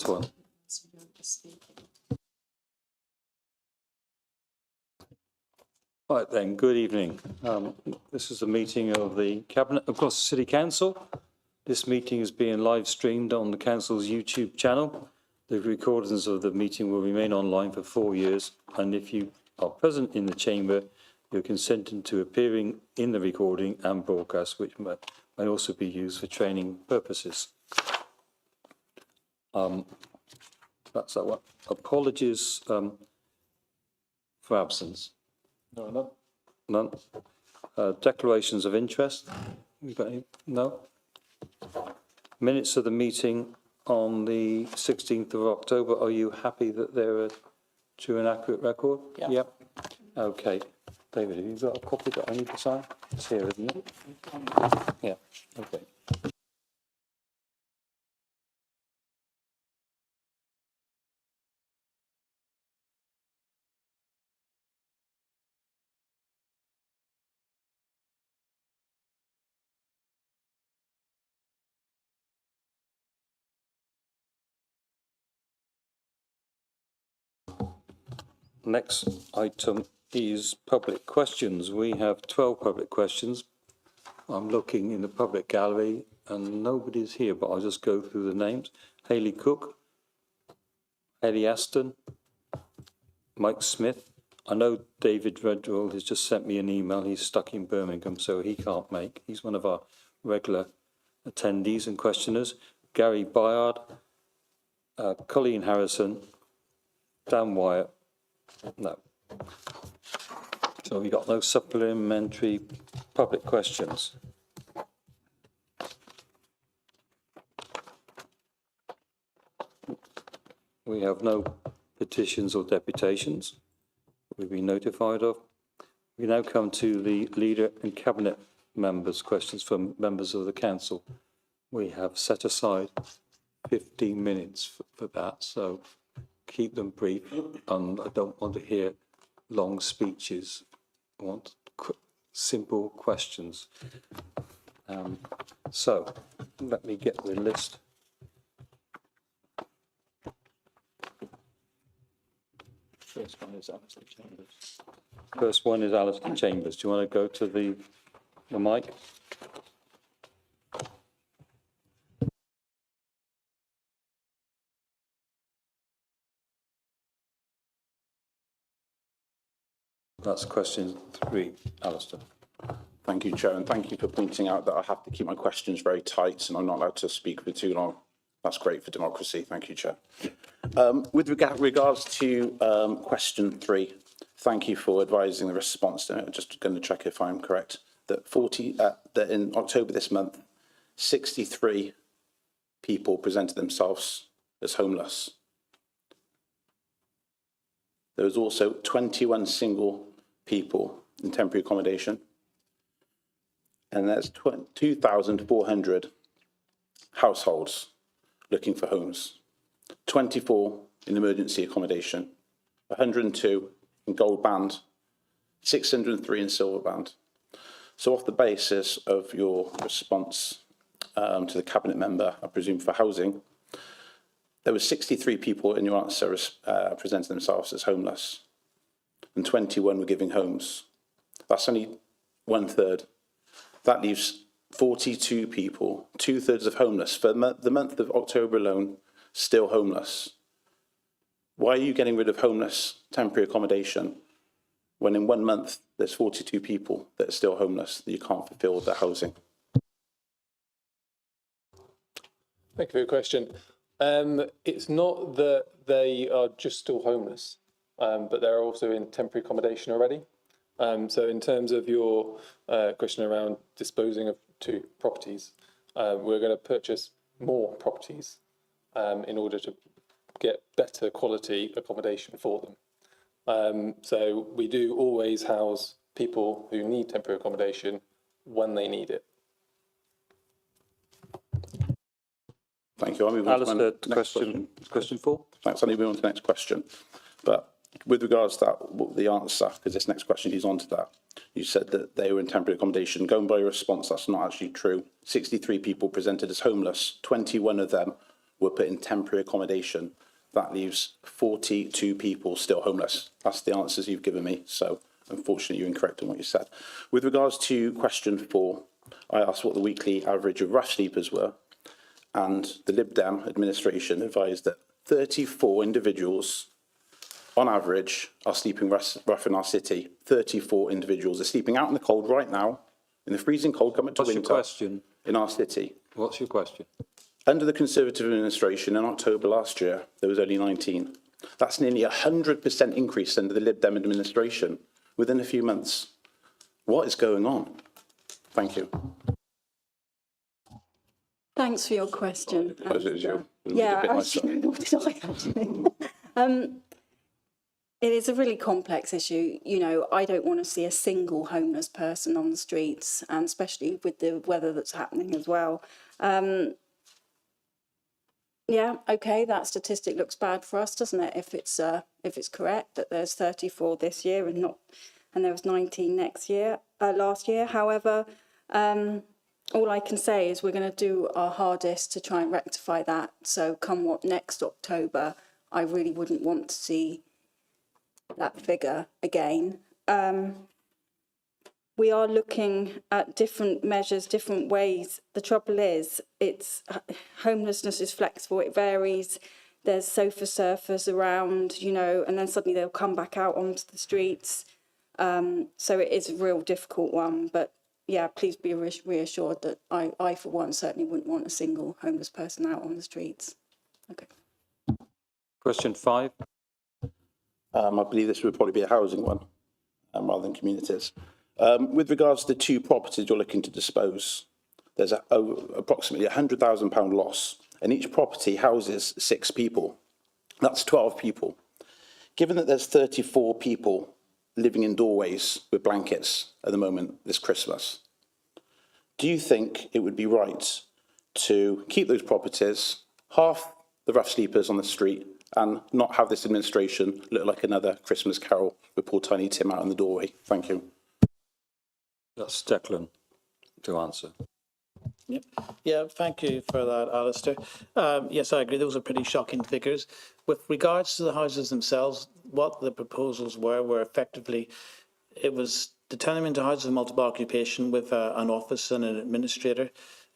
one. Right then, good evening. This is a meeting of the Cabinet of Gloucester City Council. This meeting is being live streamed on the Council's YouTube channel. The recordings of the meeting will remain online for 4 years, and if you are present in the chamber, you're consenting to appearing in the recording and broadcast, which may also be used for training purposes. That's that one. Apologies for absence. No, none. Declarations of interest. We got any? No. Minutes of the meeting on the 16th of October. Are you happy that they're to an accurate record? Yeah. Yep. Okay. David, have you got a copy that I need to sign? It's here, isn't it? Yeah. Okay. Next item is public questions. We have 12 public questions. I'm looking in the public gallery and nobody's here, but I'll just go through the names. Hayley Cook, Ellie Aston, Mike Smith. I know David Redwell has just sent me an email. He's stuck in Birmingham, so he can't make. He's one of our regular attendees and questioners. Gary Byard, Colleen Harrison, Dan Wyatt. No. So we've got no supplementary public questions. We have no petitions or deputations we've been notified of. We now come to the leader and cabinet members' questions from members of the council. We have set aside 15 minutes for that, so keep them brief, and I don't want to hear long speeches. I want simple questions. So let me get the list. First one is Alistair Chambers. First one is Alistair Chambers. Do you want to go to the mic? That's question 3, Alistair. Thank you, Chair, and thank you for pointing out that I have to keep my questions very tight and I'm not allowed to speak for too long. That's great for democracy. Thank you, Chair. With regards to question 3, thank you for advising the response. I'm just going to check if I'm correct. That that in October this month, 63 people presented themselves as homeless. There was also 21 single people in temporary accommodation, and that's 2,400 households looking for homes, 24 in emergency accommodation, 102 in gold band, 603 in silver band. So off the basis of your response to the cabinet member, I presume for housing, there were 63 people in your answer presenting themselves as homeless, and 21 were giving homes. That's only 1/3. That leaves 42 people, 2/3 of homeless, for the month of October alone, still homeless. Why are you getting rid of homeless temporary accommodation when in 1 month there's 42 people that are still homeless that you can't fulfill their housing? Thank you for your question. It's not that they are just still homeless, but they're also in temporary accommodation already. So in terms of your question around disposing of 2 properties, we're going to purchase more properties in order to get better quality accommodation for them. So we do always house people who need temporary accommodation when they need it. Thank you. I'll move on to my next question 4. Thanks. I'll move on to the next question. But with regards to that, the answer, because this next question is on to that, you said that they were in temporary accommodation. Going by your response, that's not actually true. 63 people presented as homeless. 21 of them were put in temporary accommodation. That leaves 42 people still homeless. That's the answers you've given me. So unfortunately, you're incorrect in what you said. With regards to question 4, I asked what the weekly average of rough sleepers were, and the Lib Dem administration advised that 34 individuals on average are sleeping rough in our city. 34 individuals are sleeping out in the cold right now, in the freezing cold coming to What's your winter question? in our city. What's your question? Under the Conservative administration in October last year, there was only 19. That's nearly 100% increase under the Lib Dem administration within a few months. What is going on? Thank you. Thanks for your question. Suppose it was you. It was a Yeah, bit nicer. actually, nor did I actually. It is a really complex issue. You know, I don't want to see a single homeless person on the streets, and especially with the weather that's happening as well. Yeah, okay, that statistic looks bad for us, doesn't it? If it's correct that there's 34 this year and there was 19 last year. However, all I can say is we're going to do our hardest to try and rectify that. So come what next October, I really wouldn't want to see that figure again. We are looking at different measures, different ways. The trouble is, homelessness is flexible, it varies. There's sofa surfers around, you know, and then suddenly they'll come back out onto the streets. So it is a real difficult one, but yeah, please be reassured that I for one, certainly wouldn't want a single homeless person out on the streets. Okay. Question 5. I believe this would probably be a housing one rather than communities. With regards to the 2 properties you're looking to dispose, there's approximately £100,000 loss, and each property houses 6 people. That's 12 people. Given that there's 34 people living in doorways with blankets at the moment this Christmas, do you think it would be right to keep those properties, half the rough sleepers on the street, and not have this administration look like another Christmas Carol with poor tiny Tim out in the doorway? Thank you. That's Declan to answer. Yep. Yeah, thank you for that, Alistair. Yes, I agree. Those are pretty shocking figures. With regards to the houses themselves, what the proposals were effectively, it was to turn them into houses of multiple occupation with an office and an administrator,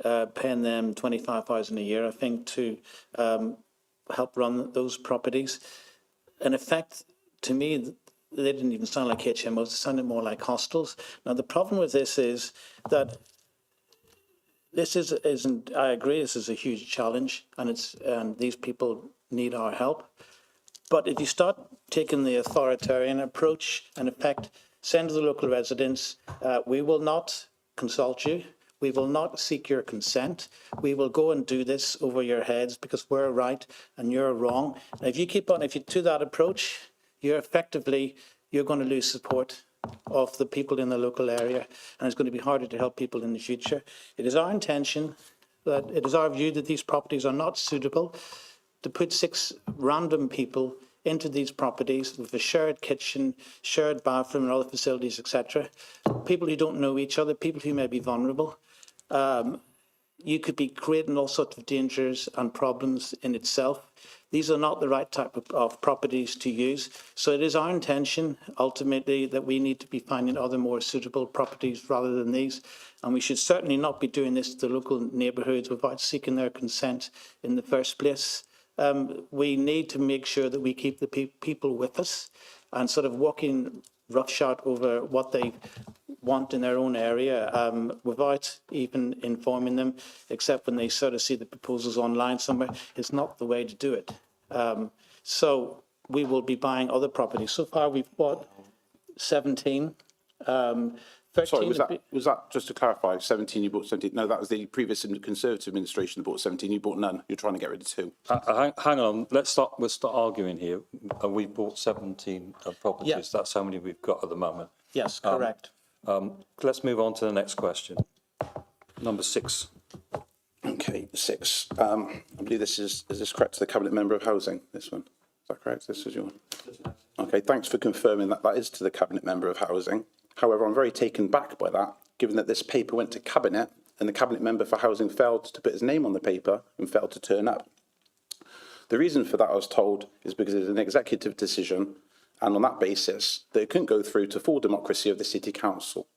paying them $25,000 a year, I think, to help run those properties. In effect, to me, they didn't even sound like HMOs, they sounded more like hostels. Now, the problem with this is that this isn't, I agree, this is a huge challenge, and these people need our help. But if you start taking the authoritarian approach, and in fact, send to the local residents, we will not consult you, we will not seek your consent, we will go and do this over your heads because we're right and you're wrong. And if you do that approach, you're going to lose support of the people in the local area, and it's going to be harder to help people in the future. It is our intention, that it is our view that these properties are not suitable to put 6 random people into these properties with a shared kitchen, shared bathroom and other facilities, etc. People who don't know each other, people who may be vulnerable. You could be creating all sorts of dangers and problems in itself. These are not the right type of properties to use. So it is our intention, ultimately, that we need to be finding other more suitable properties rather than these. And we should certainly not be doing this to the local neighbourhoods without seeking their consent in the first place. We need to make sure that we keep the people with us and sort of walking roughshod over what they want in their own area without even informing them, except when they sort of see the proposals online somewhere, is not the way to do it. So we will be buying other properties. So far we've bought 17. 13 Sorry, was that, just to clarify, 17, you bought 17? No, that was the previous Conservative administration that bought 17, you bought none. You're trying to get rid of 2. Hang on, we'll start arguing here. We bought 17 properties. Yeah. That's how many we've got at the moment. Yes, correct. Let's move on to the next question. Number 6. Okay, 6. I believe is this correct to the Cabinet Member of Housing, this one? Is that correct? This is your one? Okay, thanks for confirming that is to the Cabinet Member of Housing. However, I'm very taken back by that, given that this paper went to Cabinet and the Cabinet Member for Housing failed to put his name on the paper and failed to turn up. The reason for that, I was told, is because it's an executive decision, and on that basis, that it couldn't go through to full democracy of the City Council.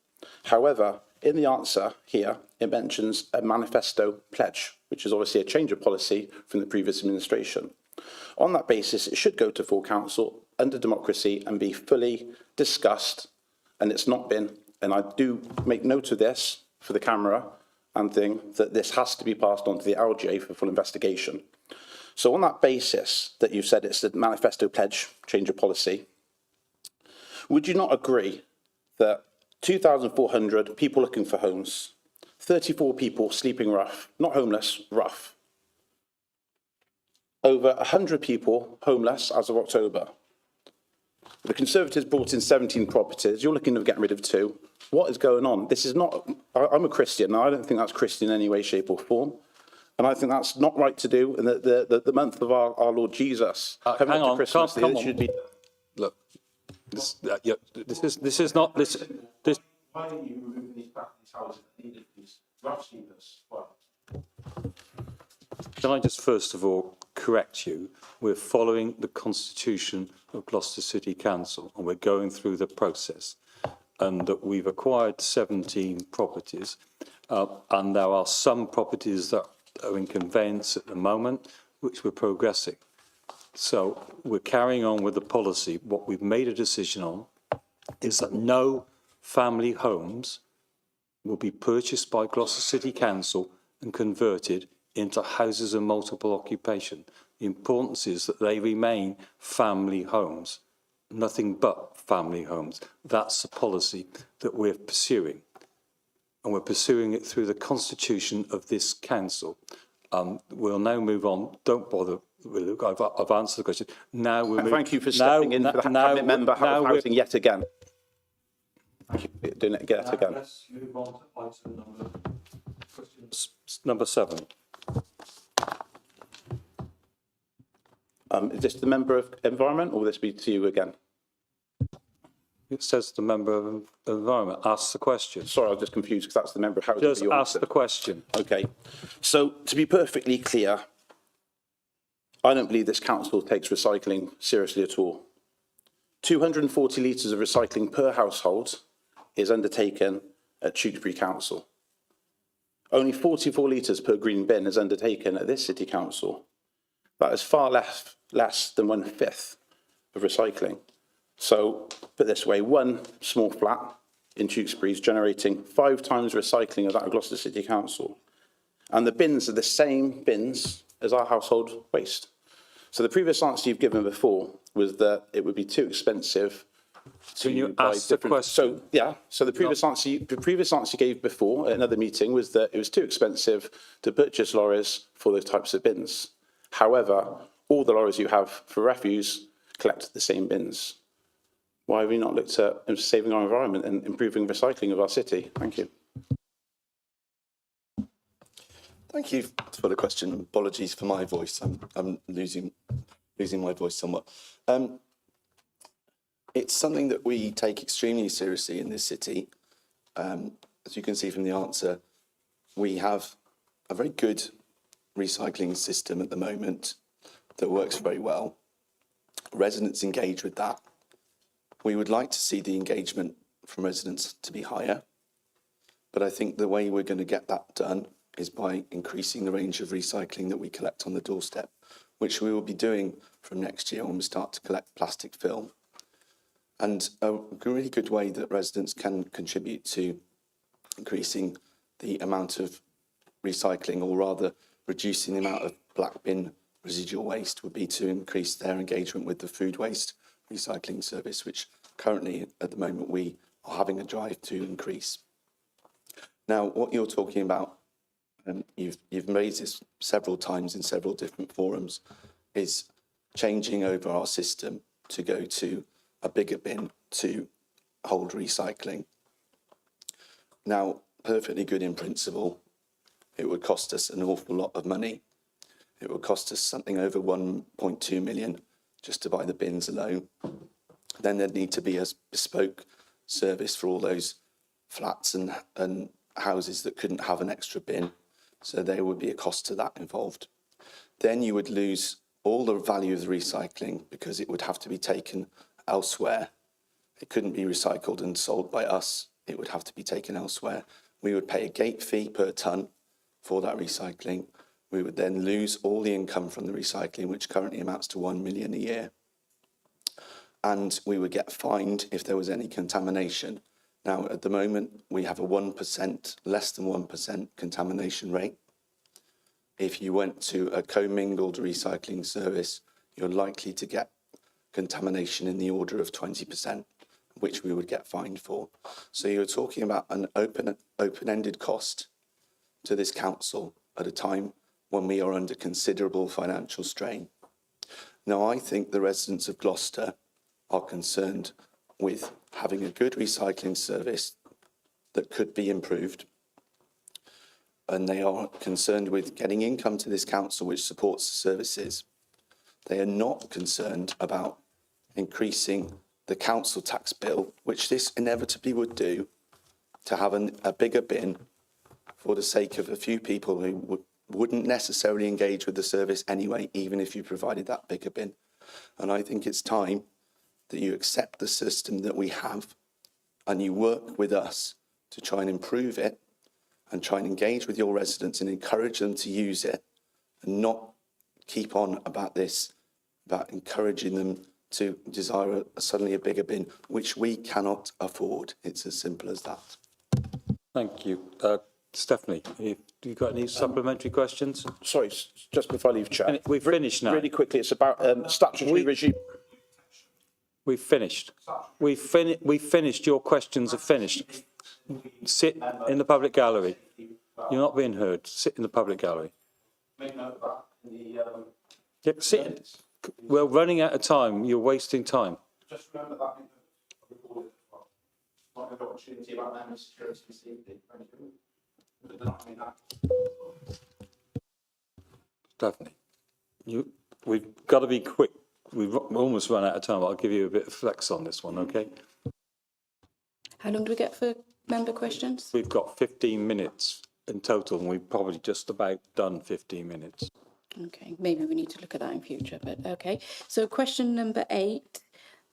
However, in the answer here, it mentions a manifesto pledge, which is obviously a change of policy from the previous administration. On that basis, it should go to full council under democracy and be fully discussed, and it's not been. And I do make note of this for the camera and think that this has to be passed on to the LGA for full investigation. So on that basis that you said it's a manifesto pledge, change of policy, would you not agree that 2,400 people looking for homes, 34 people sleeping rough, not homeless, rough, over 100 people homeless as of October. The Conservatives brought in 17 properties. You're looking at getting rid of 2. What is going on? This is not, I'm a Christian, and I don't think that's Christian in any way, shape or form. And I think that's not right to do. And the month of our Lord Jesus, coming hang up to on, Christmas, come it on. should be... Look, this is not, this, Why are you removing these houses that needed these rough sleepers? can I just first of all correct you? We're following the constitution of Gloucester City Council, and we're going through the process. And that we've acquired 17 properties, and there are some properties that are in conveyance at the moment, which we're progressing. So we're carrying on with the policy. What we've made a decision on is that no family homes will be purchased by Gloucester City Council and converted into houses of multiple occupation. The importance is that they remain family homes, nothing but family homes. That's the policy that we're pursuing. And we're pursuing it through the constitution of this council. We'll now move on. Don't bother. I've answered the question. Now we're moving. Thank you for stepping in for the cabinet member of housing yet again. Thank you for doing it yet again. Let's move on to item number 7. Is this the member of environment, or will this be to you again? It says the member of environment. Ask the question. Sorry, I was just confused because that's the member of housing. Just that you ask answered. the question. Okay. So to be perfectly clear, I don't believe this council takes recycling seriously at all. 240 litres of recycling per household is undertaken at Tewkesbury Council. Only 44 litres per green bin is undertaken at this city council. That is far less than 1/5 of recycling. So, put this way, one small flat in Tewkesbury is generating 5 times recycling of that of Gloucester City Council. And the bins are the same bins as our household waste. So the previous answer you've given before was that it would be too expensive to Can you buy ask the different... question? So, yeah, so the previous answer you gave before at another meeting was that it was too expensive to purchase lorries for those types of bins. However, all the lorries you have for refuse collect the same bins. Why have we not looked at saving our environment and improving recycling of our city? Thank you. Thank you for the question. Apologies for my voice. I'm losing my voice somewhat. It's something that we take extremely seriously in this city. As you can see from the answer, we have a very good recycling system at the moment that works very well. Residents engage with that. We would like to see the engagement from residents to be higher, but I think the way we're going to get that done is by increasing the range of recycling that we collect on the doorstep, which we will be doing from next year when we start to collect plastic film. And a really good way that residents can contribute to increasing the amount of recycling, or rather reducing the amount of black bin residual waste, would be to increase their engagement with the food waste recycling service, which currently at the moment we are having a drive to increase. Now, what you're talking about, and you've raised this several times in several different forums, is changing over our system to go to a bigger bin to hold recycling. Now, perfectly good in principle. It would cost us an awful lot of money. It would cost us something over 1.2 million just to buy the bins alone. Then there'd need to be a bespoke service for all those flats and houses that couldn't have an extra bin. So there would be a cost to that involved. Then you would lose all the value of the recycling, because it would have to be taken elsewhere. It couldn't be recycled and sold by us. It would have to be taken elsewhere. We would pay a gate fee per tonne for that recycling. We would then lose all the income from the recycling, which currently amounts to 1 million a year. And we would get fined if there was any contamination. Now, at the moment, we have a 1%, less than 1% contamination rate. If you went to a commingled recycling service, you're likely to get contamination in the order of 20%, which we would get fined for. So you're talking about an open-ended cost to this council at a time when we are under considerable financial strain. Now, I think the residents of Gloucester are concerned with having a good recycling service that could be improved. And they are concerned with getting income to this council which supports the services. They are not concerned about increasing the council tax bill, which this inevitably would do, to have a bigger bin for the sake of a few people who wouldn't necessarily engage with the service anyway, even if you provided that bigger bin. And I think it's time that you accept the system that we have and you work with us to try and improve it and try and engage with your residents and encourage them to use it, and not keep on about this, about encouraging them to desire suddenly a bigger bin, which we cannot afford. It's as simple as that. Thank you. Stephanie, have you got any supplementary questions? Sorry, just before I leave, Chair. And we've finished now. Really quickly, it's about statutory regime. We've finished. We've finished. Your questions are finished. Sit in the public gallery. You're not being heard. Sit in the public gallery. Make note of that in the, Yeah, sit. We're running out of time. You're wasting time. just remember that in the recording as well. Not an opportunity about them security and safety. Thank you. But then I mean that. Stephanie, we've got to be quick. We've almost run out of time. I'll give you a bit of flex on this one, okay? How long do we get for member questions? We've got 15 minutes in total, and we've probably just about done 15 minutes. Okay, maybe we need to look at that in future, but okay. So question number 8,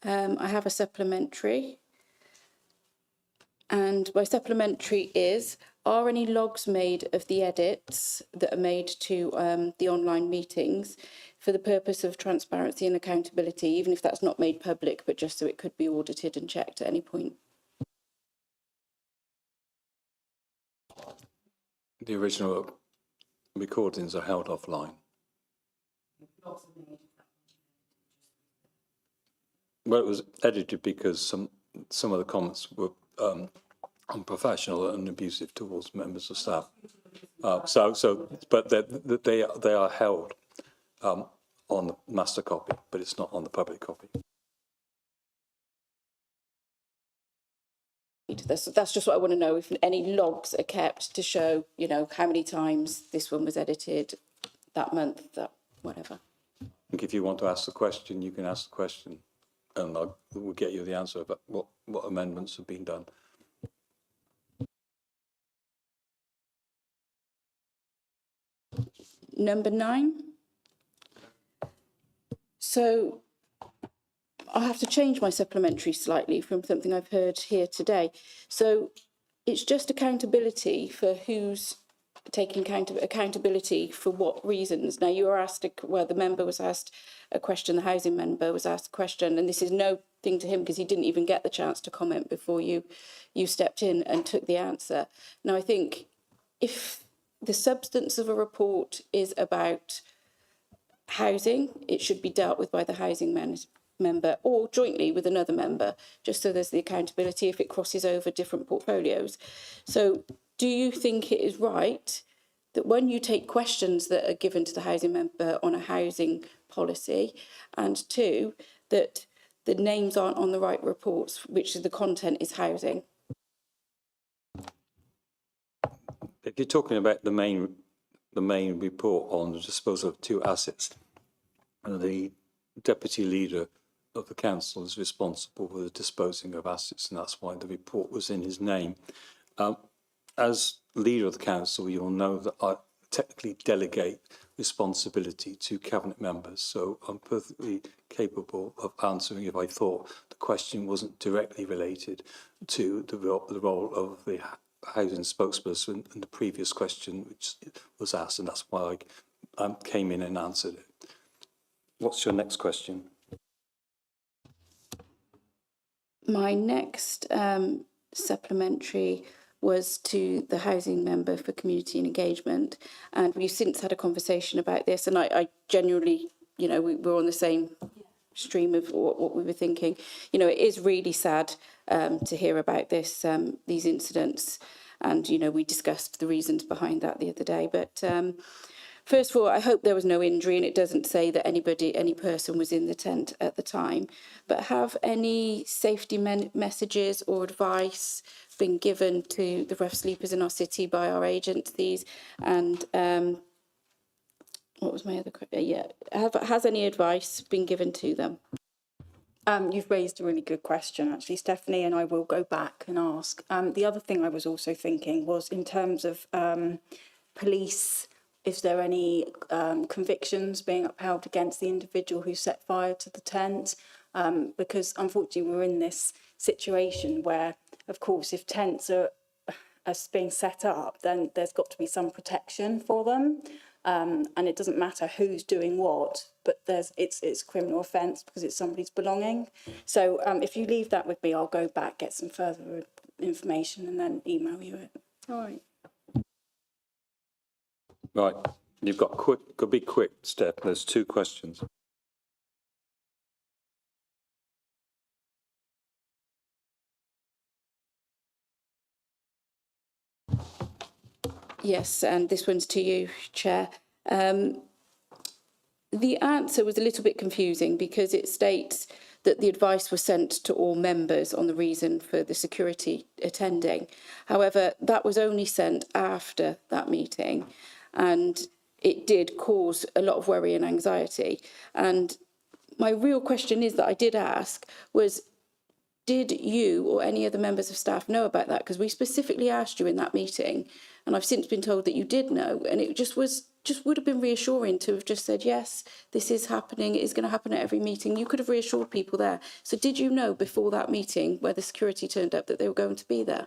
I have a supplementary. And my supplementary is, are any logs made of the edits that are made to the online meetings for the purpose of transparency and accountability, even if that's not made public, but just so it could be audited and checked at any point? The original recordings are held offline. Well, it was edited because some of the comments were unprofessional and abusive towards members of staff. But they are held on the master copy, but it's not on the public copy. That's just what I want to know, if any logs are kept to show, you know, how many times this one was edited that month, that whatever. I think if you want to ask the question, you can ask the question, and we'll get you the answer about what amendments have been done. Number 9. So I have to change my supplementary slightly from something I've heard here today. So it's just accountability for who's taking accountability for what reasons. Now you were asked, the member was asked a question, the housing member was asked a question, and this is no thing to him because he didn't even get the chance to comment before you stepped in and took the answer. Now I think if the substance of a report is about housing, it should be dealt with by the housing member or jointly with another member, just so there's the accountability if it crosses over different portfolios. So do you think it is right that when you take questions that are given to the housing member on a housing policy, and 2, that the names aren't on the right reports, which the content is housing? If you're talking about the main report on the disposal of 2 assets, the deputy leader of the council is responsible for the disposing of assets, and that's why the report was in his name. As leader of the council, you'll know that I technically delegate responsibility to cabinet members. So I'm perfectly capable of answering if I thought the question wasn't directly related to the role of the housing spokesperson in the previous question which was asked, and that's why I came in and answered it. What's your next question? My next supplementary was to the housing member for community and engagement, and we've since had a conversation about this, and I genuinely, you know, we're on the same stream of what we were thinking. You know, it is really sad to hear about this, these incidents, and, you know, we discussed the reasons behind that the other day, but first of all, I hope there was no injury, and it doesn't say that any person was in the tent at the time. But have any safety messages or advice been given to the rough sleepers in our city by our agencies? And what was my other question? Has any advice been given to them? You've raised a really good question, actually, Stephanie, and I will go back and ask. The other thing I was also thinking was in terms of police. Is there any convictions being upheld against the individual who set fire to the tent? Because unfortunately we're in this situation where, of course, if tents are being set up, then there's got to be some protection for them. And it doesn't matter who's doing what, but it's a criminal offence because it's somebody's belonging. So if you leave that with me, I'll go back, get some further information and then email you it. All right. Right, you've got to be quick, Steph. There's 2 questions. Yes, and this one's to you, Chair. The answer was a little bit confusing because it states that the advice was sent to all members on the reason for the security attending. However, that was only sent after that meeting, and it did cause a lot of worry and anxiety. And my real question is that I did ask was, did you or any other members of staff know about that? Because we specifically asked you in that meeting, and I've since been told that you did know, and it just would have been reassuring to have just said, yes, this is happening, it is going to happen at every meeting. You could have reassured people there. So did you know before that meeting where the security turned up that they were going to be there?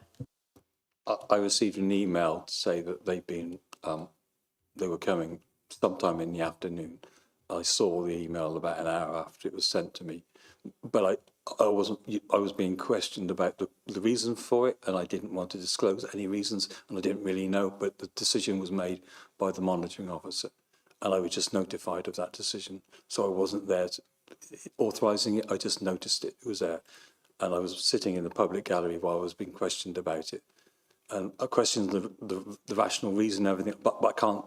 I received an email to say that they were coming sometime in the afternoon. I saw the email about an hour after it was sent to me, but I was being questioned about the reason for it, and I didn't want to disclose any reasons, and I didn't really know, but the decision was made by the monitoring officer, and I was just notified of that decision. So I wasn't there authorising it, I just noticed it was there. And I was sitting in the public gallery while I was being questioned about it. And I questioned the rational reason and everything, but I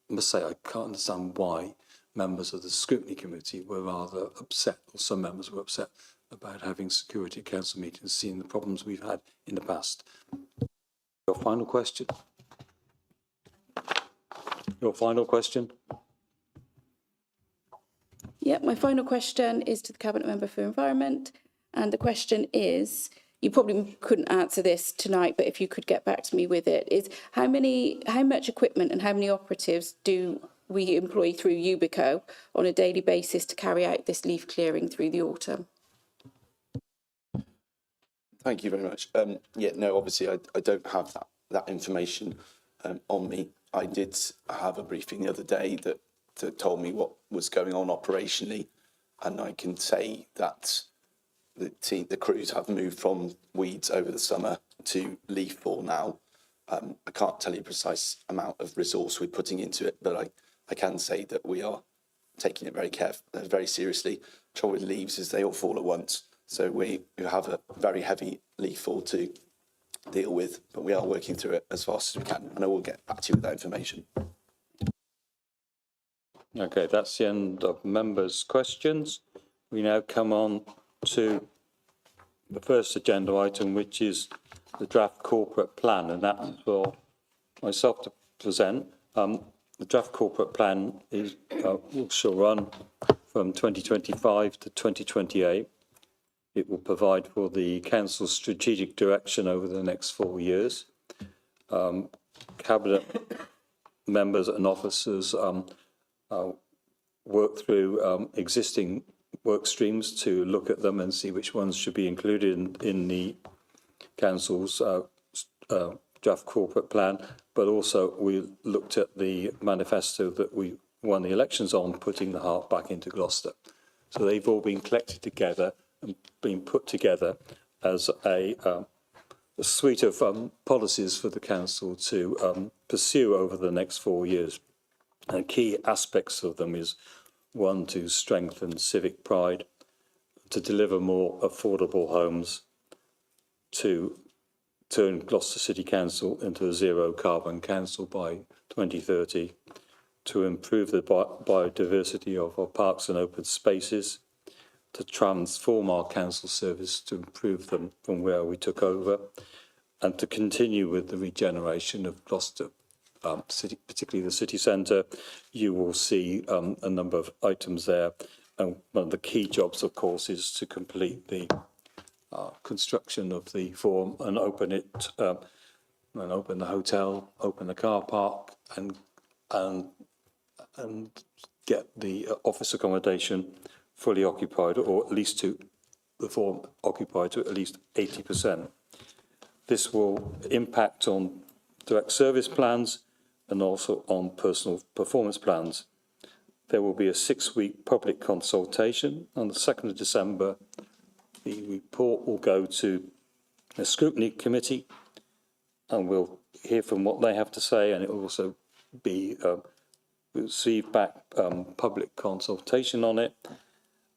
must say, I can't understand why members of the scrutiny committee were rather upset, or some members were upset about having security council meetings, seeing the problems we've had in the past. Your final question? Your final question? Yeah, my final question is to the Cabinet Member for Environment. And the question is, you probably couldn't answer this tonight, but if you could get back to me with it, is how much equipment and how many operatives do we employ through Ubico on a daily basis to carry out this leaf clearing through the autumn? Thank you very much. Yeah, no, obviously I don't have that information on me. I did have a briefing the other day that told me what was going on operationally, and I can say that the crews have moved from weeds over the summer to leaf fall now. I can't tell you a precise amount of resource we're putting into it, but I can say that we are taking it very seriously. The trouble with leaves is they all fall at once. So we have a very heavy leaf fall to deal with, but we are working through it as fast as we can, and I will get back to you with that information. Okay, that's the end of members' questions. We now come on to the first agenda item, which is the draft corporate plan, and that's for myself to present. The draft corporate plan shall run from 2025 to 2028. It will provide for the council's strategic direction over the next 4 years. Cabinet members and officers work through existing work streams to look at them and see which ones should be included in the council's draft corporate plan. But also we looked at the manifesto that we won the elections on, putting the heart back into Gloucester. So they've all been collected together and been put together as a suite of policies for the council to pursue over the next 4 years. And key aspects of them is, one, to strengthen civic pride, to deliver more affordable homes, to turn Gloucester City Council into a zero carbon council by 2030, to improve the biodiversity of our parks and open spaces, to transform our council service to improve them from where we took over, and to continue with the regeneration of Gloucester City, particularly the city centre. You will see a number of items there. And one of the key jobs, of course, is to complete the construction of the Forum and open it, and open the hotel, open the car park, and get the office accommodation fully occupied, or at least to the Forum occupied to at least 80%. This will impact on direct service plans and also on personal performance plans. There will be a 6-week public consultation. On the 2nd of December, the report will go to a scrutiny committee, and we'll hear from what they have to say, and it will also be receive back public consultation on it.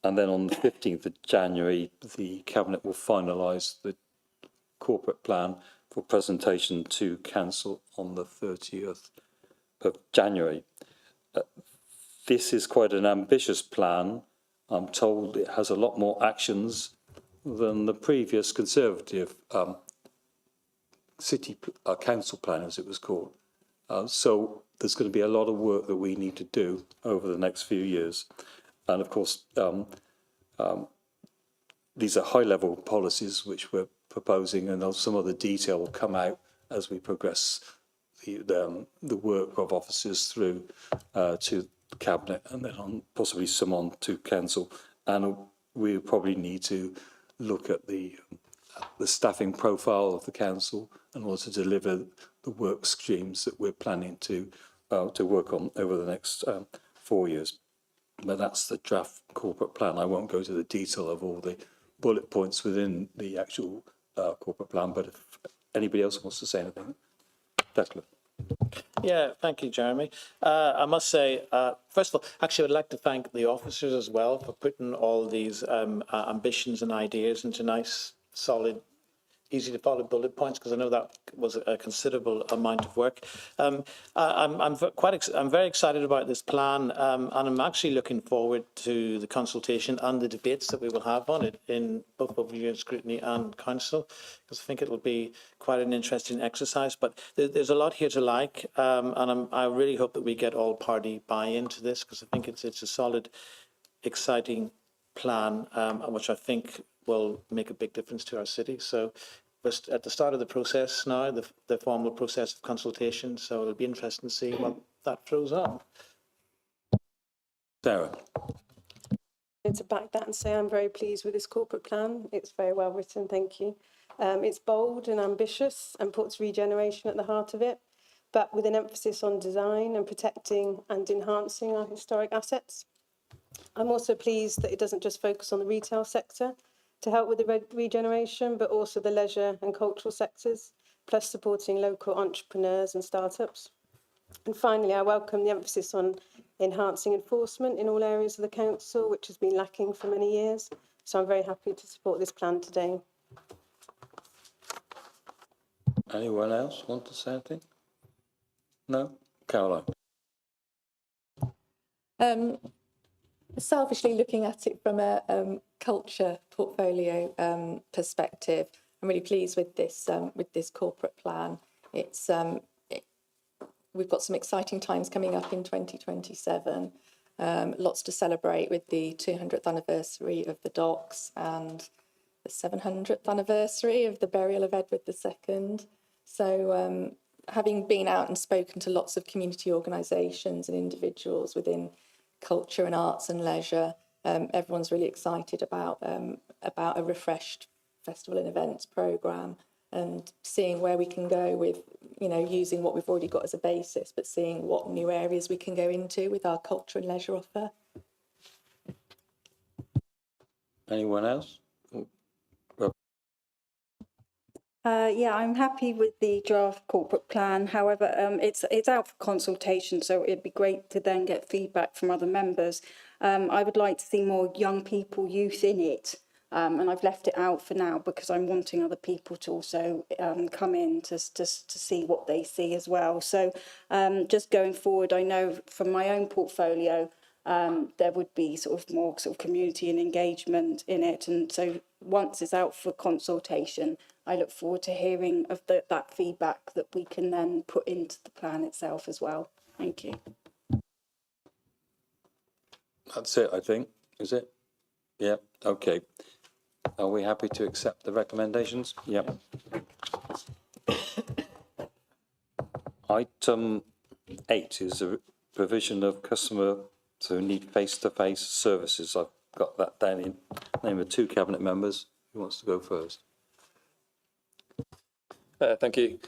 And then on the 15th of January, the Cabinet will finalise the corporate plan for presentation to Council on the 30th of January. This is quite an ambitious plan. I'm told it has a lot more actions than the previous Conservative council plan, as it was called. So there's going to be a lot of work that we need to do over the next few years. And of course, these are high-level policies which we're proposing, and some of the detail will come out as we progress the work of officers through to the Cabinet, and then possibly some on to Council. And we probably need to look at the staffing profile of the Council and also deliver the work streams that we're planning to work on over the next 4 years. But that's the draft corporate plan. I won't go to the detail of all the bullet points within the actual corporate plan, but if anybody else wants to say anything, Declan. Yeah, thank you, Jeremy. I must say, first of all, actually, I'd like to thank the officers as well for putting all these ambitions and ideas into nice, solid, easy to follow bullet points, because I know that was a considerable amount of work. I'm very excited about this plan, and I'm actually looking forward to the consultation and the debates that we will have on it in both overview and scrutiny and council, because I think it will be quite an interesting exercise. But there's a lot here to like, and I really hope that we get all party buy-in to this, because I think it's a solid, exciting plan, which I think will make a big difference to our city. So we're at the start of the process now, the formal process of consultation. So it'll be interesting to see what that throws on. Sarah. To back that and say I'm very pleased with this corporate plan. It's very well written, thank you. It's bold and ambitious and puts regeneration at the heart of it, but with an emphasis on design and protecting and enhancing our historic assets. I'm also pleased that it doesn't just focus on the retail sector to help with the regeneration, but also the leisure and cultural sectors, plus supporting local entrepreneurs and startups. And finally, I welcome the emphasis on enhancing enforcement in all areas of the council, which has been lacking for many years. So I'm very happy to support this plan today. Anyone else want to say anything? No? Caroline. Selfishly looking at it from a culture portfolio perspective, I'm really pleased with this corporate plan. It's we've got some exciting times coming up in 2027. Lots to celebrate with the 200th anniversary of the docks and the 700th anniversary of the burial of Edward II. So having been out and spoken to lots of community organisations and individuals within culture and arts and leisure, everyone's really excited about a refreshed festival and events programme, and seeing where we can go with, you know, using what we've already got as a basis, but seeing what new areas we can go into with our culture and leisure offer. Anyone else? Yeah, I'm happy with the draft corporate plan. However, it's out for consultation, so it'd be great to then get feedback from other members. I would like to see more young people, youth in it, and I've left it out for now because I'm wanting other people to also come in to see what they see as well. So just going forward, I know from my own portfolio, there would be sort of more sort of community and engagement in it. And so once it's out for consultation, I look forward to hearing of that feedback that we can then put into the plan itself as well. Thank you. That's it, I think. Is it? Yeah, okay. Are we happy to accept the recommendations? Yep. Item 8 is the provision of customers who need face-to-face services. I've got that down in name of 2 cabinet members. Who wants to go first? Thank you.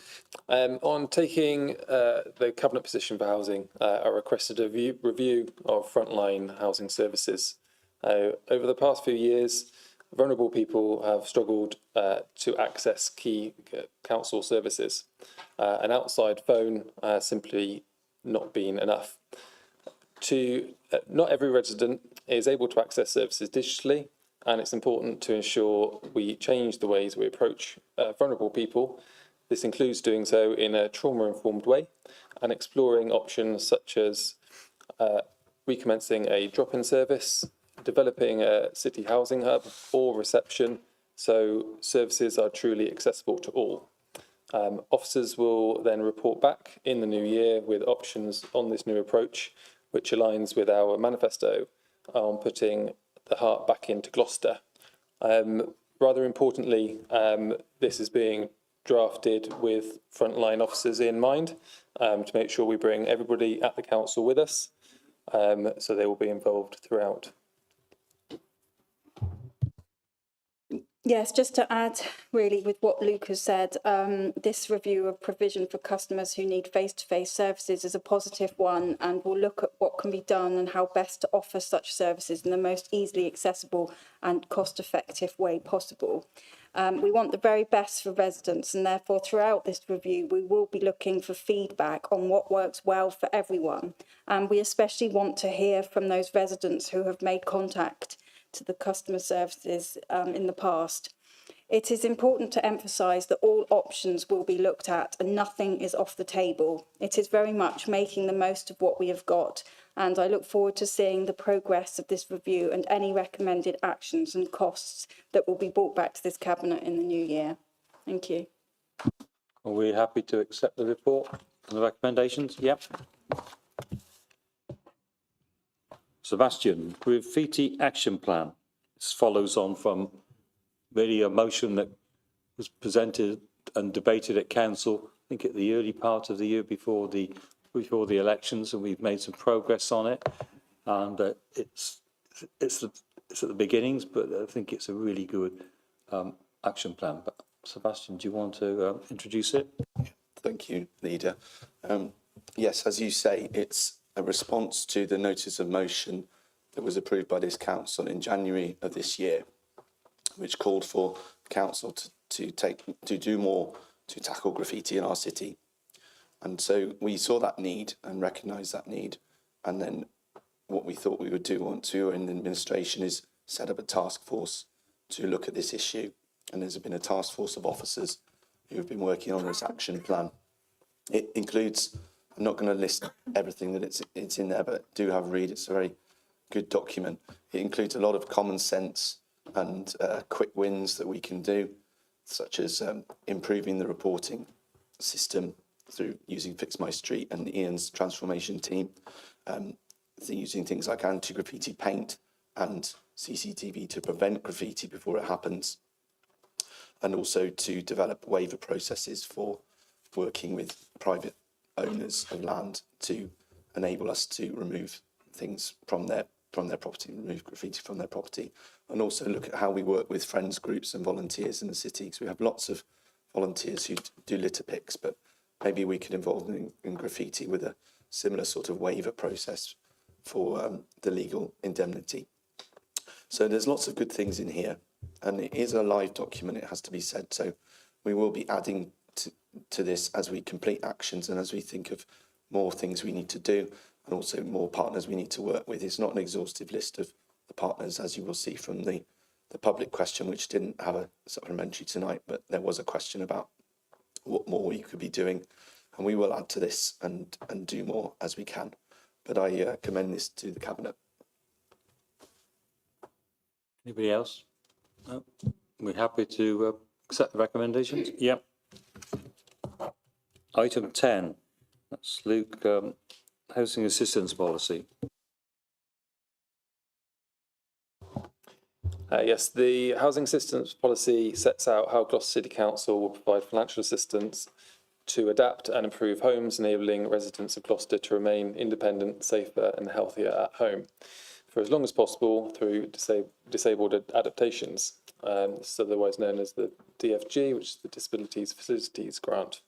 On taking the cabinet position for housing, I requested a review of frontline housing services. Over the past few years, vulnerable people have struggled to access key council services. An outside phone simply not been enough. Not every resident is able to access services digitally, and it's important to ensure we change the ways we approach vulnerable people. This includes doing so in a trauma-informed way and exploring options such as recommencing a drop-in service, developing a city housing hub or reception, so services are truly accessible to all. Officers will then report back in the new year with options on this new approach, which aligns with our manifesto on putting the heart back into Gloucester. Rather importantly, this is being drafted with frontline officers in mind to make sure we bring everybody at the council with us, so they will be involved throughout. Yes, just to add really with what Luke has said, this review of provision for customers who need face-to-face services is a positive one, and we'll look at what can be done and how best to offer such services in the most easily accessible and cost-effective way possible. We want the very best for residents, and therefore throughout this review we will be looking for feedback on what works well for everyone. And we especially want to hear from those residents who have made contact to the customer services in the past. It is important to emphasise that all options will be looked at and nothing is off the table. It is very much making the most of what we have got, and I look forward to seeing the progress of this review and any recommended actions and costs that will be brought back to this cabinet in the new year. Thank you. Are we happy to accept the report and the recommendations? Yep. Sebastian, Graffiti Action Plan. This follows on from really a motion that was presented and debated at council, I think at the early part of the year before the elections, and we've made some progress on it. And it's at the beginnings, but I think it's a really good action plan. But Sebastian, do you want to introduce it? Thank you, Leader. Yes, as you say, it's a response to the notice of motion that was approved by this council in January of this year, which called for council to do more to tackle graffiti in our city. And so we saw that need and recognised that need. And then what we thought we would do once we were in administration is set up a task force to look at this issue. And there's been a task force of officers who have been working on this action plan. It includes, I'm not going to list everything that it's in there, but do have a read. It's a very good document. It includes a lot of common sense and quick wins that we can do, such as improving the reporting system through using Fix My Street and Ian's transformation team, using things like anti-graffiti paint and CCTV to prevent graffiti before it happens, and also to develop waiver processes for working with private owners of land to enable us to remove things from their property, remove graffiti from their property, and also look at how we work with friends groups and volunteers in the city, because we have lots of volunteers who do litter picks, but maybe we could involve them in graffiti with a similar sort of waiver process for the legal indemnity. So there's lots of good things in here, and it is a live document, it has to be said, so we will be adding to this as we complete actions and as we think of more things we need to do, and also more partners we need to work with. It's not an exhaustive list of the partners, as you will see from the public question, which didn't have a supplementary tonight, but there was a question about what more we could be doing, and we will add to this and do more as we can. But I commend this to the Cabinet. Anybody else? No? We're happy to accept the recommendations? Yep. Item 10, that's Luke, housing assistance policy. Yes, the housing assistance policy sets out how Gloucester City Council will provide financial assistance to adapt and improve homes, enabling residents of Gloucester to remain independent, safer and healthier at home for as long as possible through disabled adaptations. This is otherwise known as the DFG, which is the Disabilities Facilities Grant.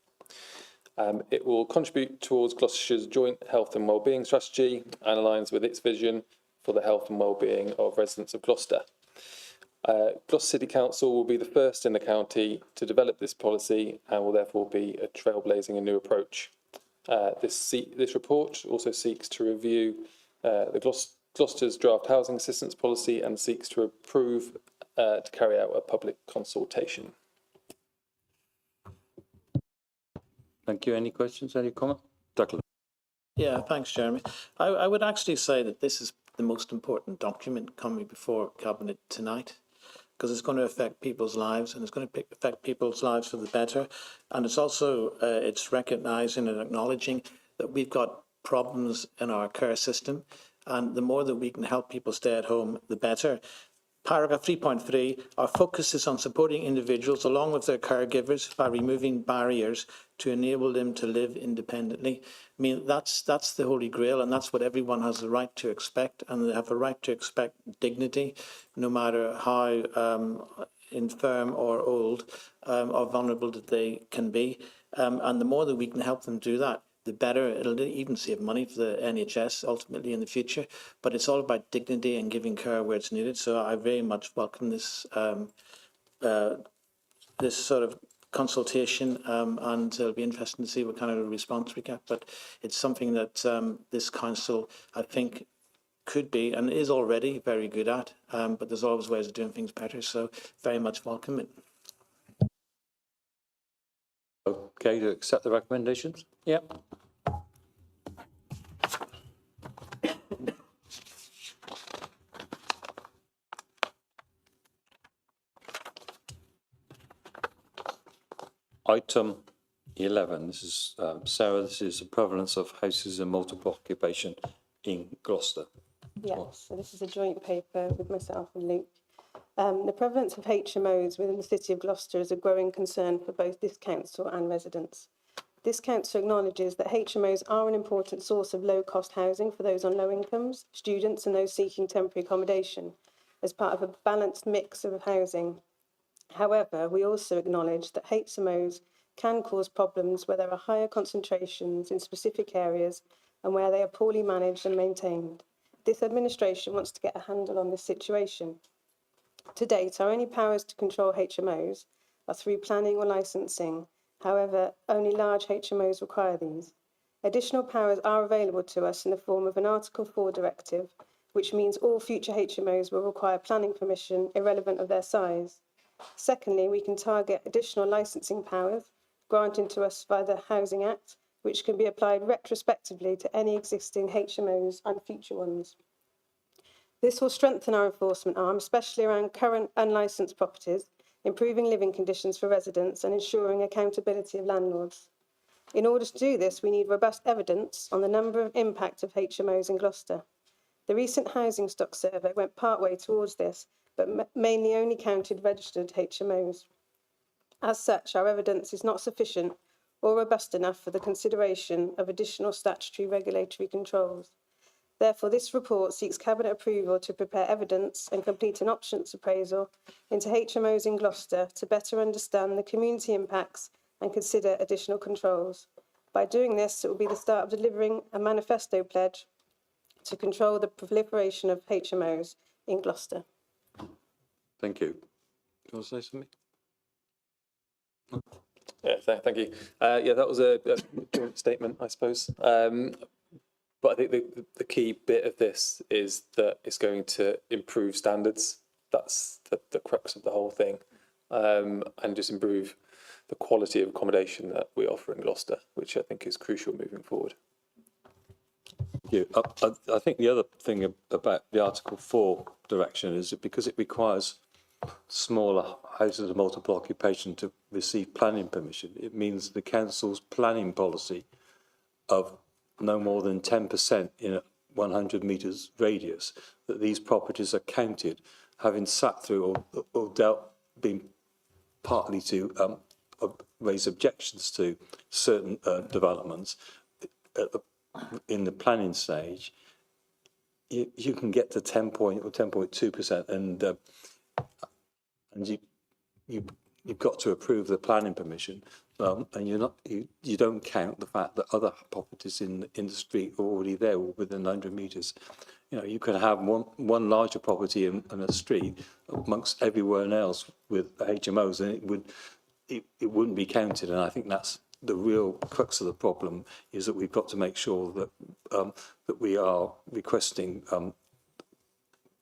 It will contribute towards Gloucestershire's joint health and wellbeing strategy and aligns with its vision for the health and wellbeing of residents of Gloucester. Gloucester City Council will be the first in the county to develop this policy and will therefore be a trailblazing and new approach. This report also seeks to review Gloucester's draft housing assistance policy and seeks to approve to carry out a public consultation. Thank you. Any questions, any comment? Declan. Yeah, thanks, Jeremy. I would actually say that this is the most important document coming before Cabinet tonight, because it's going to affect people's lives, and it's going to affect people's lives for the better. And it's also, it's recognising and acknowledging that we've got problems in our care system, and the more that we can help people stay at home, the better. Paragraph 3.3, our focus is on supporting individuals along with their caregivers by removing barriers to enable them to live independently. I mean, that's the holy grail, and that's what everyone has the right to expect, and they have a right to expect dignity, no matter how infirm or old or vulnerable that they can be. And the more that we can help them do that, the better. It'll even save money for the NHS ultimately in the future. But it's all about dignity and giving care where it's needed. So I very much welcome this this sort of consultation, and it'll be interesting to see what kind of a response we get. But it's something that this council, I think, could be and is already very good at. But there's always ways of doing things better. So very much welcome it. Okay to accept the recommendations? Yep. Item 11, this is Sarah, this is the prevalence of houses and multiple occupation in Gloucester. Yes, so this is a joint paper with myself and Luke. The prevalence of HMOs within the City of Gloucester is a growing concern for both this council and residents. This council acknowledges that HMOs are an important source of low-cost housing for those on low incomes, students and those seeking temporary accommodation as part of a balanced mix of housing. However, we also acknowledge that HMOs can cause problems where there are higher concentrations in specific areas and where they are poorly managed and maintained. This administration wants to get a handle on this situation. To date, our only powers to control HMOs are through planning or licensing. However, only large HMOs require these. Additional powers are available to us in the form of an Article 4 directive, which means all future HMOs will require planning permission irrelevant of their size. Secondly, we can target additional licensing powers granted to us by the Housing Act, which can be applied retrospectively to any existing HMOs and future ones. This will strengthen our enforcement arm, especially around current unlicensed properties, improving living conditions for residents and ensuring accountability of landlords. In order to do this, we need robust evidence on the number and impact of HMOs in Gloucester. The recent housing stock survey went partway towards this, but mainly only counted registered HMOs. As such, our evidence is not sufficient or robust enough for the consideration of additional statutory regulatory controls. Therefore, this report seeks Cabinet approval to prepare evidence and complete an options appraisal into HMOs in Gloucester to better understand the community impacts and consider additional controls. By doing this, it will be the start of delivering a manifesto pledge to control the proliferation of HMOs in Gloucester. Thank you. Do you want to say something? Yeah, thank you. Yeah, that was a joint statement, I suppose. But I think the key bit of this is that it's going to improve standards. That's the crux of the whole thing, and just improve the quality of accommodation that we offer in Gloucester, which I think is crucial moving forward. Yeah, I think the other thing about the Article 4 direction is that because it requires smaller houses of multiple occupation to receive planning permission, it means the council's planning policy of no more than 10% in a 100 metres radius, that these properties are counted, having sat through or been partly to raise objections to certain developments in the planning stage. You can get to 10 point or 10.2%, and you've got to approve the planning permission, and you don't count the fact that other properties in the street are already there within 100 metres. You know, you can have one larger property in a street amongst everyone else with HMOs, and it wouldn't be counted. And I think that's the real crux of the problem, is that we've got to make sure that that we are requesting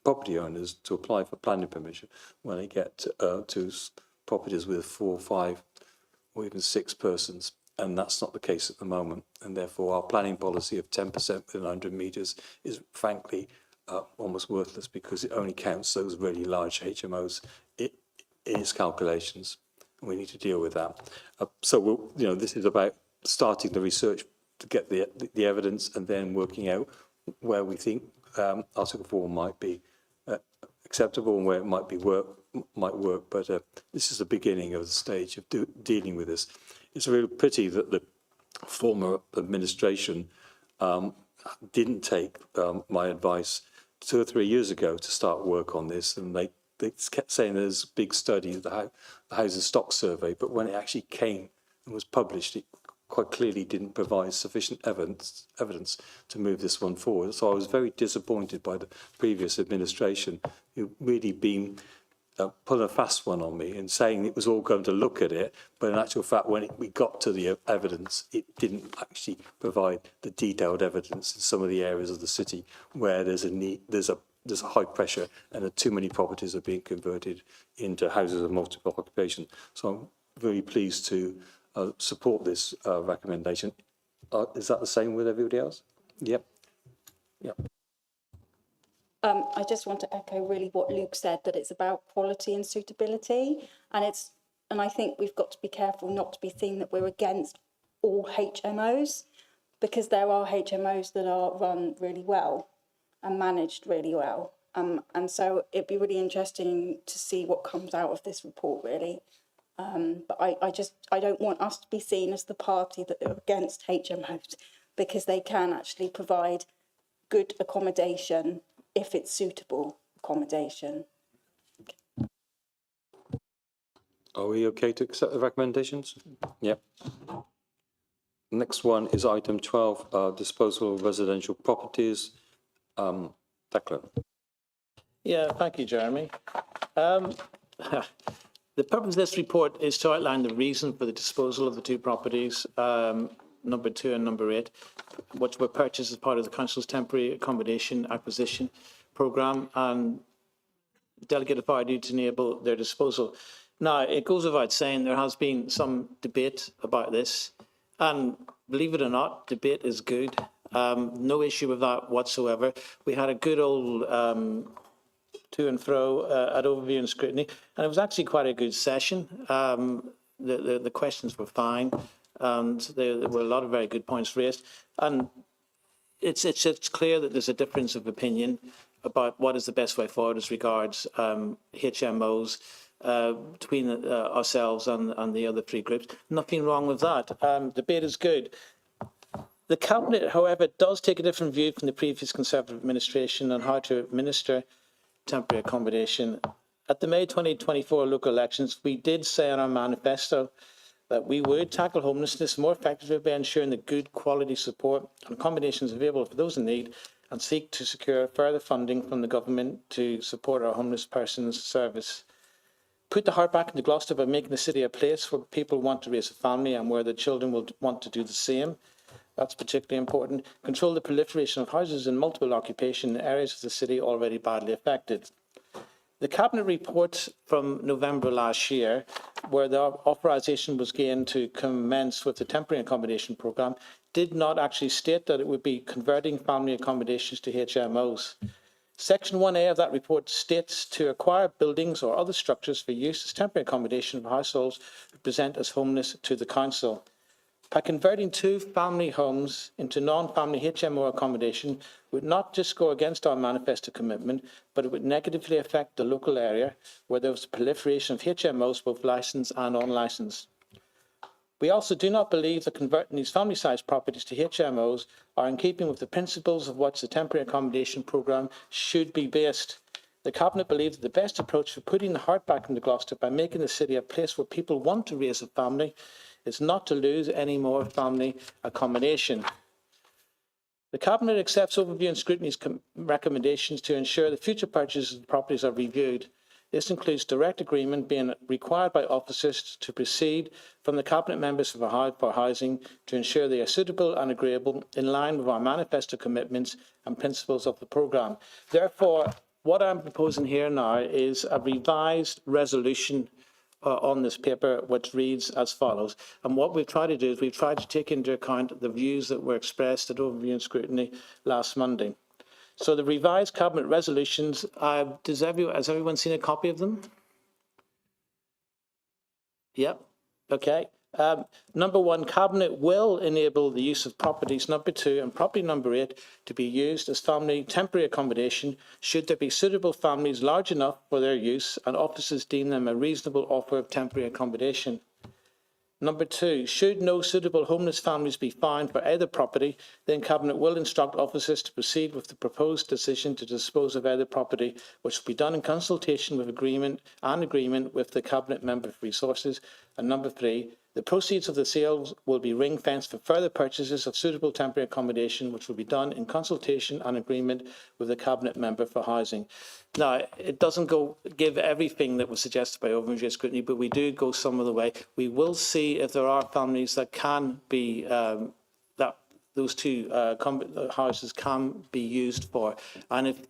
property owners to apply for planning permission when they get to properties with 4, 5 or even 6 persons, and that's not the case at the moment, and therefore our planning policy of 10% within 100 metres is frankly almost worthless, because it only counts those really large HMOs in its calculations. We need to deal with that. So this is about starting the research to get the evidence, and then working out where we think Article 4 might be acceptable and where it might work. But this is the beginning of the stage of dealing with this. It's a real pity that the former administration didn't take my advice 2 or 3 years ago to start work on this, and they kept saying there's a big study, the housing stock survey, but when it actually came and was published, it quite clearly didn't provide sufficient evidence to move this one forward. So I was very disappointed by the previous administration, who really been putting a fast one on me and saying it was all going to look at it, but in actual fact, when we got to the evidence, it didn't actually provide the detailed evidence in some of the areas of the city where there's a need, there's a high pressure, and too many properties are being converted into houses of multiple occupation. So I'm very pleased to support this recommendation. Is that the same with everybody else? Yep. Yep. I just want to echo really what Luke said, that it's about quality and suitability, and I think we've got to be careful not to be seen that we're against all HMOs, because there are HMOs that are run really well and managed really well, and so it'd be really interesting to see what comes out of this report, really. But I don't want us to be seen as the party that are against HMOs, because they can actually provide good accommodation if it's suitable accommodation. Are we okay to accept the recommendations? Yep. Next one is item 12, disposal of residential properties. Declan. Yeah, thank you, Jeremy. The purpose of this report is to outline the reason for the disposal of the 2 properties, number 2 and number 8, which were purchased as part of the Council's temporary accommodation acquisition programme, and delegate authority to enable their disposal. Now, it goes without saying there has been some debate about this, and believe it or not, debate is good. No issue with that whatsoever. We had a good old to and fro at overview and scrutiny, and it was actually quite a good session. The questions were fine, and there were a lot of very good points raised. And it's clear that there's a difference of opinion about what is the best way forward as regards HMOs. between ourselves and the other three groups. Nothing wrong with that. Debate is good. The Cabinet, however, does take a different view from the previous Conservative administration on how to administer temporary accommodation. At the May 2024 local elections, we did say in our manifesto that we would tackle homelessness more effectively by ensuring that good quality support and accommodations available for those in need, and seek to secure further funding from the government to support our homeless persons service. Put the heart back into Gloucester by making the city a place where people want to raise a family and where the children will want to do the same. That's particularly important. Control the proliferation of houses in multiple occupation in areas of the city already badly affected. The Cabinet report from November last year, where the authorisation was gained to commence with the temporary accommodation programme, did not actually state that it would be converting family accommodations to HMOs. Section 1A of that report states to acquire buildings or other structures for use as temporary accommodation for households who present as homeless to the council. By converting 2 family homes into non-family HMO accommodation would not just go against our manifesto commitment, but it would negatively affect the local area where there was a proliferation of HMOs, both licensed and unlicensed. We also do not believe that converting these family-sized properties to HMOs are in keeping with the principles of which the temporary accommodation programme should be based. The Cabinet believes that the best approach for putting the heart back into Gloucester by making the city a place where people want to raise a family is not to lose any more family accommodation. The Cabinet accepts overview and scrutiny's recommendations to ensure that future purchases of properties are reviewed. This includes direct agreement being required by officers to proceed from the Cabinet members for housing to ensure they are suitable and agreeable in line with our manifesto commitments and principles of the programme. Therefore, what I'm proposing here now is a revised resolution on this paper, which reads as follows. And what we've tried to do is we've tried to take into account the views that were expressed at overview and scrutiny last Monday. So the revised Cabinet resolutions, has everyone seen a copy of them? Yep, okay. Number 1, Cabinet will enable the use of properties number 2 and property number 8 to be used as family temporary accommodation should there be suitable families large enough for their use and officers deem them a reasonable offer of temporary accommodation. Number 2, should no suitable homeless families be found for either property, then Cabinet will instruct officers to proceed with the proposed decision to dispose of either property, which will be done in consultation with agreement with the Cabinet member for resources. And number 3, the proceeds of the sales will be ring-fenced for further purchases of suitable temporary accommodation, which will be done in consultation and agreement with the Cabinet member for housing. Now, it doesn't give everything that was suggested by overview scrutiny, but we do go some of the way. We will see if there are families that can be, that those 2 houses can be used for. And if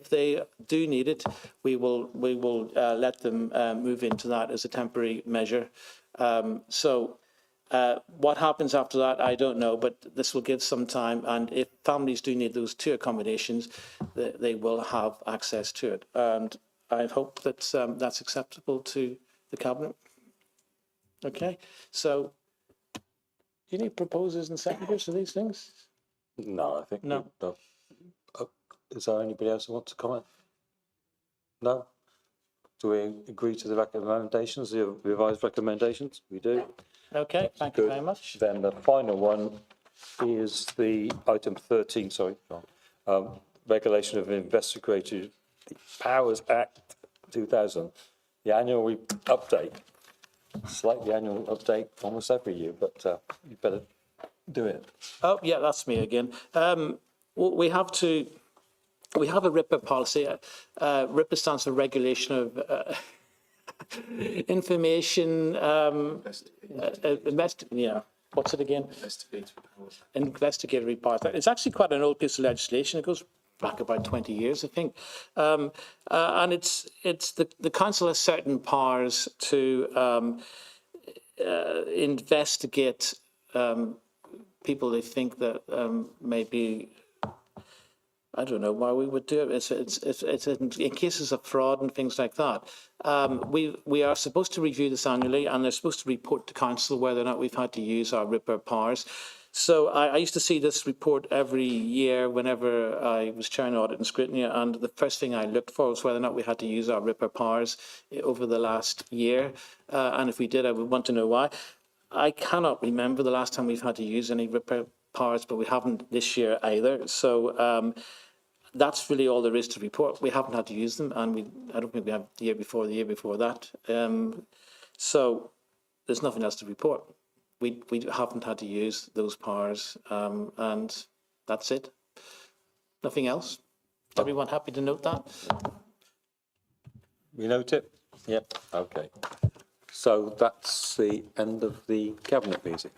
they do need it, we will let them move into that as a temporary measure. What happens after that, I don't know, but this will give some time. And if families do need those 2 accommodations, they will have access to it. And I hope that that's acceptable to the Cabinet. Okay, so do you need proposers and secretaries for these things? No, I think. No. Is there anybody else who wants to comment? No? Do we agree to the recommendations, the revised recommendations? We do. Okay, thank you Good. very much. Then the final one is the item 13, Regulation of Investigative Powers Act 2000, the annual update. Slightly annual update almost every year, but you better do it. Oh, yeah, that's me again. We have a RIPA policy. RIPA stands for Regulation of Information. What's it again? Investigatory powers. It's actually quite an old piece of legislation. It goes back about 20 years, I think. And it's the council has certain powers to investigate people they think that may be. I don't know why we would do it. It's in cases of fraud and things like that. We are supposed to review this annually, and they're supposed to report to council whether or not we've had to use our RIPA powers. So I used to see this report every year whenever I was chairing audit and scrutiny, and the first thing I looked for was whether or not we had to use our RIPR powers over the last year. And if we did, I would want to know why. I cannot remember the last time we've had to use any RIPR powers, but we haven't this year either. So that's really all there is to report. We haven't had to use them, and I don't think we have the year before that. So there's nothing else to report. We haven't had to use those powers, and that's it. Nothing else. Everyone happy to note that? We note it? Yep, okay. So that's the end of the Cabinet meeting.